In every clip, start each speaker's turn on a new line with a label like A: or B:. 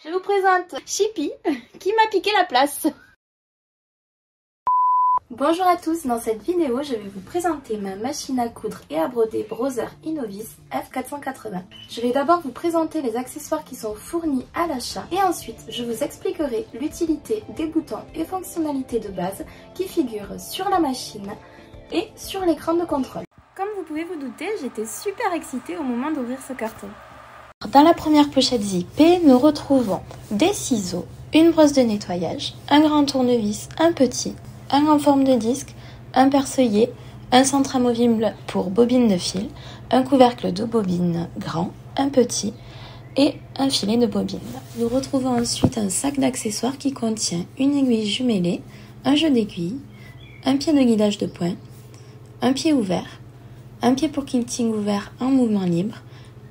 A: Je vous présente Chippy qui m'a piqué la place. Bonjour à tous, dans cette vidéo je vais vous présenter ma machine à coudre et à broder Brother Innovis F480. Je vais d'abord vous présenter les accessoires qui sont fournis à l'achat et ensuite je vous expliquerai l'utilité des boutons et fonctionnalités de base qui figurent sur la machine et sur l'écran de contrôle. Comme vous pouvez vous douter, j'étais super excitée au moment d'ouvrir ce carton. Dans la première pochette zippée, nous retrouvons des ciseaux, une brosse de nettoyage, un grand tournevis, un petit, un en forme de disque, un perce-œillet, un centre amovible pour bobine de fil, un couvercle de bobine grand, un petit et un filet de bobine. Nous retrouvons ensuite un sac d'accessoires qui contient une aiguille jumelée, un jeu d'aiguilles, un pied de guidage de poing, un pied ouvert, un pied pour quilting ouvert en mouvement libre,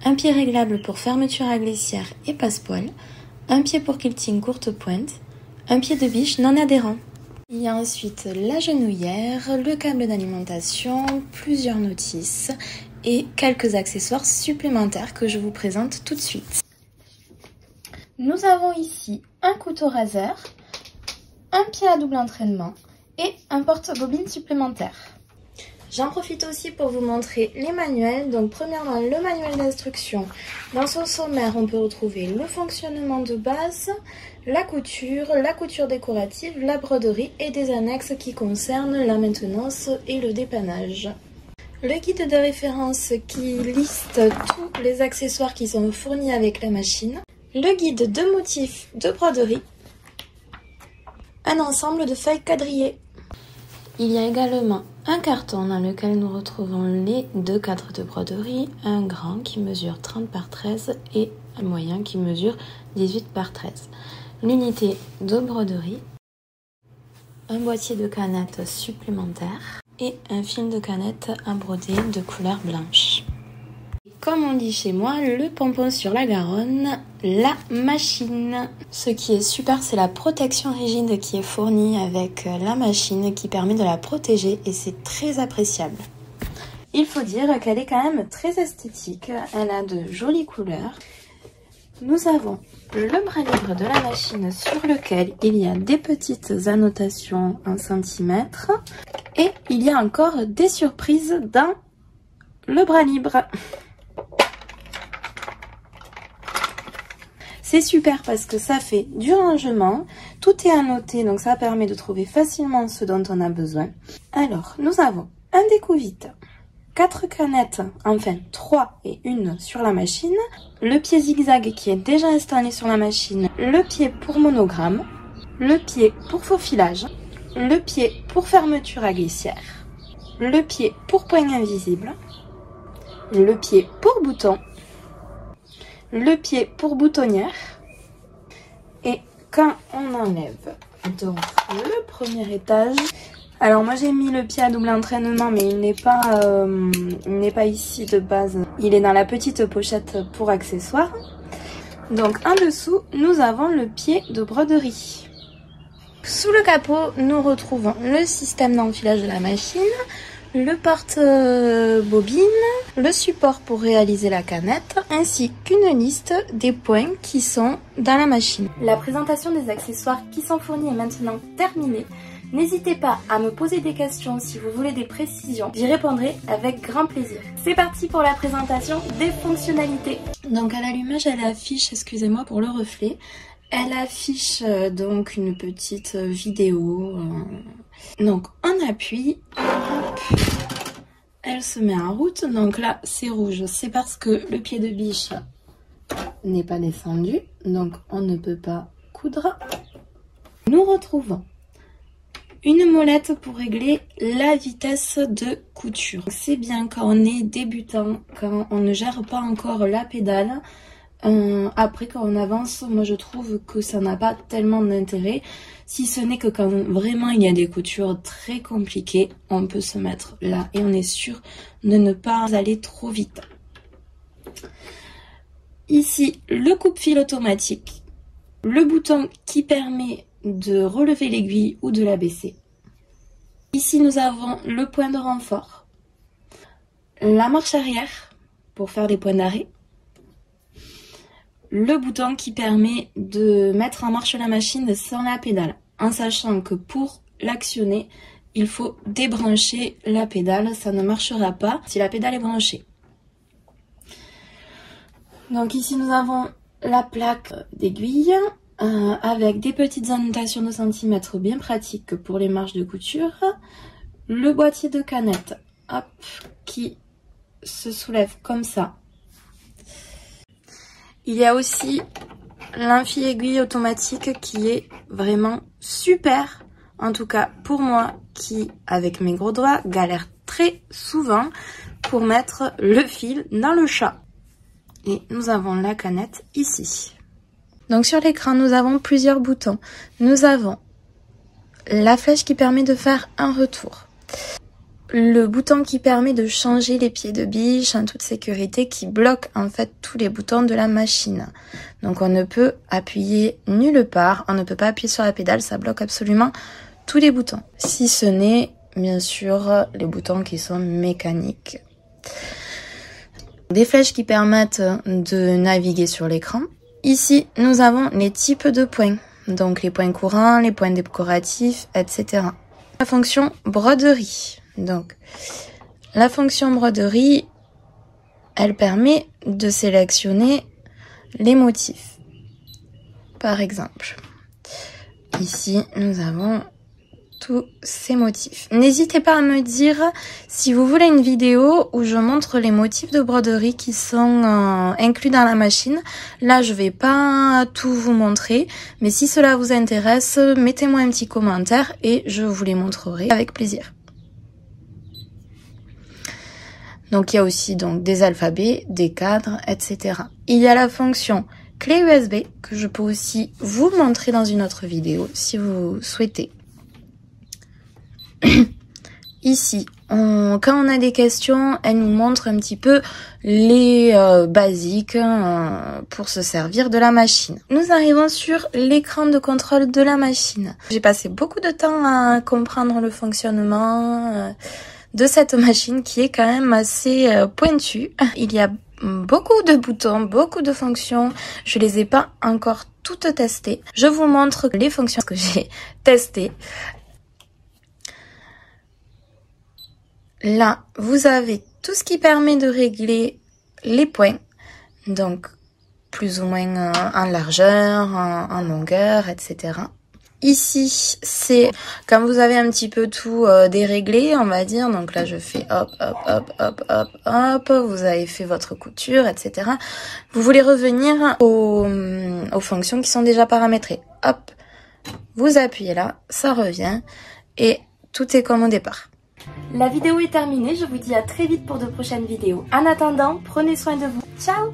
A: un pied réglable pour fermeture à glissière et passe-poil, un pied pour quilting courte pointe, un pied de biche non adhérent. Il y a ensuite la genouillère, le câble d'alimentation, plusieurs notices et quelques accessoires supplémentaires que je vous présente tout de suite. Nous avons ici un couteau raser, un pied à double entraînement et un porte-bobine supplémentaire. J'en profite aussi pour vous montrer les manuels. Donc premièrement, le manuel d'instruction. Dans son sommaire, on peut retrouver le fonctionnement de base, la couture décorative, la broderie et des annexes qui concernent la maintenance et le dépannage. Le guide de référence qui liste tous les accessoires qui sont fournis avec la machine. Le guide de motifs de broderie. Un ensemble de feuilles quadrillées. Il y a également un carton dans lequel nous retrouvons les deux cadres de broderie, un grand qui mesure 30 par 13 et un moyen qui mesure 18 par 13. L'unité de broderie, un boîtier de canettes supplémentaire et un fil de canettes à broder de couleur blanche. Comme on dit chez moi, le pompon sur la Garonne, la machine. Ce qui est super, c'est la protection rigide qui est fournie avec la machine qui permet de la protéger et c'est très appréciable. Il faut dire qu'elle est quand même très esthétique, elle a de jolies couleurs. Nous avons le bras libre de la machine sur lequel il y a des petites annotations en centimètres et il y a encore des surprises dans le bras libre. C'est super parce que ça fait du rangement, tout est annoté donc ça permet de trouver facilement ce dont on a besoin. Alors nous avons un découvite, 4 canettes, enfin 3 et 1 sur la machine, le pied zigzag qui est déjà installé sur la machine, le pied pour monogramme, le pied pour faux filage, le pied pour fermeture à glissière, le pied pour poigne invisible, le pied pour bouton, le pied pour boutonnière et quand on enlève donc le premier étage, alors moi j'ai mis le pied à double entraînement mais il n'est pas ici de base, il est dans la petite pochette pour accessoires. Donc en dessous nous avons le pied de broderie. Sous le capot nous retrouvons le système d'enfilage de la machine, le porte-bobine, le support pour réaliser la canette, ainsi qu'une liste des points qui sont dans la machine. La présentation des accessoires qui sont fournis est maintenant terminée. N'hésitez pas à me poser des questions si vous voulez des précisions, j'y répondrai avec grand plaisir. C'est parti pour la présentation des fonctionnalités. Donc à l'allumage, elle affiche, excusez-moi pour le reflet, elle affiche donc une petite vidéo. Donc on appuie, hop, elle se met en route. Donc là c'est rouge, c'est parce que le pied de biche n'est pas descendu, donc on ne peut pas coudre. Nous retrouvons une molette pour régler la vitesse de couture. C'est bien quand on est débutant, quand on ne gère pas encore la pédale. Après quand on avance, moi je trouve que ça n'a pas tellement d'intérêt, si ce n'est que quand vraiment il y a des coutures très compliquées, on peut se mettre là et on est sûr de ne pas aller trop vite. Ici le coupe-fil automatique, le bouton qui permet de relever l'aiguille ou de la baisser. Ici nous avons le point de renfort, la marche arrière pour faire des points d'arrêt, le bouton qui permet de mettre en marche la machine sans la pédale, en sachant que pour l'actionner, il faut débrancher la pédale, ça ne marchera pas si la pédale est branchée. Donc ici nous avons la plaque d'aiguille avec des petites annotations de centimètres bien pratiques pour les marges de couture, le boîtier de canette, hop, qui se soulève comme ça. Il y a aussi l'infi-aiguille automatique qui est vraiment super, en tout cas pour moi qui, avec mes gros doigts, galère très souvent pour mettre le fil dans le chat. Et nous avons la canette ici. Donc sur l'écran, nous avons plusieurs boutons. Nous avons la flèche qui permet de faire un retour. Le bouton qui permet de changer les pieds de biche en toute sécurité, qui bloque en fait tous les boutons de la machine. Donc on ne peut appuyer nulle part, on ne peut pas appuyer sur la pédale, ça bloque absolument tous les boutons. Si ce n'est bien sûr les boutons qui sont mécaniques. Des flèches qui permettent de naviguer sur l'écran. Ici nous avons les types de points, donc les points courants, les points décoratifs, etc. La fonction broderie. Donc, la fonction broderie, elle permet de sélectionner les motifs. Par exemple, ici, nous avons tous ces motifs. N'hésitez pas à me dire si vous voulez une vidéo où je montre les motifs de broderie qui sont inclus dans la machine. Là, je vais pas tout vous montrer, mais si cela vous intéresse, mettez-moi un petit commentaire et je vous les montrerai avec plaisir. Donc il y a aussi donc des alphabets, des cadres, etc. Il y a la fonction clé USB que je peux aussi vous montrer dans une autre vidéo si vous souhaitez. Ici, quand on a des questions, elle nous montre un petit peu les basiques pour se servir de la machine. Nous arrivons sur l'écran de contrôle de la machine. J'ai passé beaucoup de temps à comprendre le fonctionnement de cette machine qui est quand même assez pointue. Il y a beaucoup de boutons, beaucoup de fonctions. Je les ai pas encore toutes testées. Je vous montre les fonctions que j'ai testées. Là, vous avez tout ce qui permet de régler les points. Donc, plus ou moins en largeur, en longueur, etc. Ici, c'est quand vous avez un petit peu tout déréglé, on va dire. Donc là, je fais hop, hop, hop, hop, hop, hop. Vous avez fait votre couture, etc. Vous voulez revenir aux fonctions qui sont déjà paramétrées. Hop, vous appuyez là, ça revient et tout est comme au départ.
B: La vidéo est terminée, je vous dis à très vite pour de prochaines vidéos. En attendant, prenez soin de vous. Ciao!